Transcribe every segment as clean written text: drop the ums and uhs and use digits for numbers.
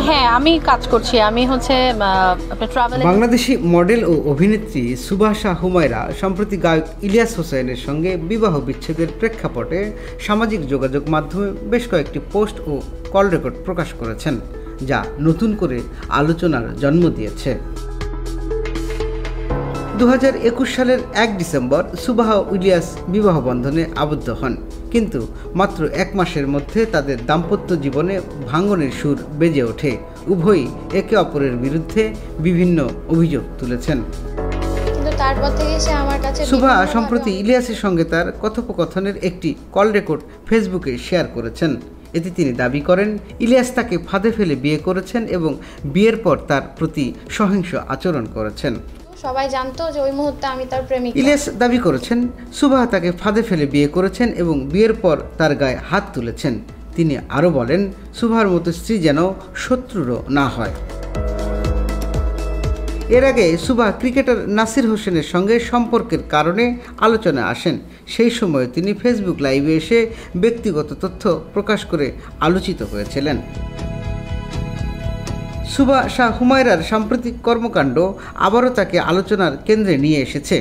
হ্যাঁ, আমি কাজ করছি। আমি হচ্ছে ট্রাভেল। বাংলাদেশি মডেল ও অভিনেত্রী সুভাষা হুমায়রা সম্প্রতি গায়ক ইলিয়াস হোসেনের সঙ্গে বিবাহ বিচ্ছেদের প্রেক্ষাপটে সামাজিক যোগাযোগ মাধ্যমে বেশ কয়েকটি পোস্ট ও কল রেকর্ড প্রকাশ করেছেন, যা নতুন করে আলোচনার জন্ম দিয়েছে। 2021 সালের 1 ডিসেম্বর সুবাহ ইলিয়াস বিবাহ বন্ধনে আবদ্ধ হন, কিন্তু মাত্র 1 মাসের মধ্যে তাদের দাম্পত্য জীবনে ভাঙনের সুর বেজে ওঠে। উভয়ই একে অপরের বিরুদ্ধে বিভিন্ন অভিযোগ তুলেছেন। তারপর থেকে সে আমার কাছে সুভা সম্প্রতি ইলিয়াসের সঙ্গে তার কথোপকথনের একটি কল রেকর্ড ফেসবুকে শেয়ার করেছেন। এতে তিনি দাবি করেন ইলিয়াস তাকে ফাঁদে ফেলে বিয়ে করেছেন এবং বিয়ের পর তার প্রতি সহিংস আচরণ করেছেন। সবাই জানতো যে ওই মুহূর্তে আমি তার প্রেমিক। ইলিয়াস দাবি করেছেন সুভা তাকে ফাঁদে ফেলে বিয়ে করেছেন এবং বিয়ের পর তার গায়ে হাত তুলেছেন। তিনি আরও বলেন, সুভার মতো স্ত্রী যেন শত্রুরও না হয়। এর আগে সুভা ক্রিকেটার নাসির হোসেনের সঙ্গে সম্পর্কের কারণে আলোচনায় আসেন। সেই সময় তিনি ফেসবুক লাইভে এসে ব্যক্তিগত তথ্য প্রকাশ করে আলোচিত হয়েছিলেন। সুভাষা হুমায়রার সাম্প্রতিক কর্মকাণ্ড আবারও তাকে আলোচনার কেন্দ্রে নিয়ে এসেছে।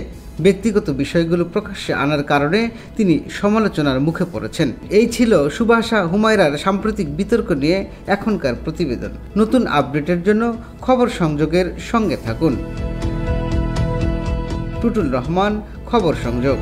ব্যক্তিগত বিষয়গুলো প্রকাশ্যে আনার কারণে তিনি সমালোচনার মুখে পড়েছেন। এই ছিল সুভাষা হুমায়রার সাম্প্রতিক বিতর্ক নিয়ে এখনকার প্রতিবেদন। নতুন আপডেটের জন্য খবর সংযোগের সঙ্গে থাকুন। টুটুল রহমান, খবর সংযোগ।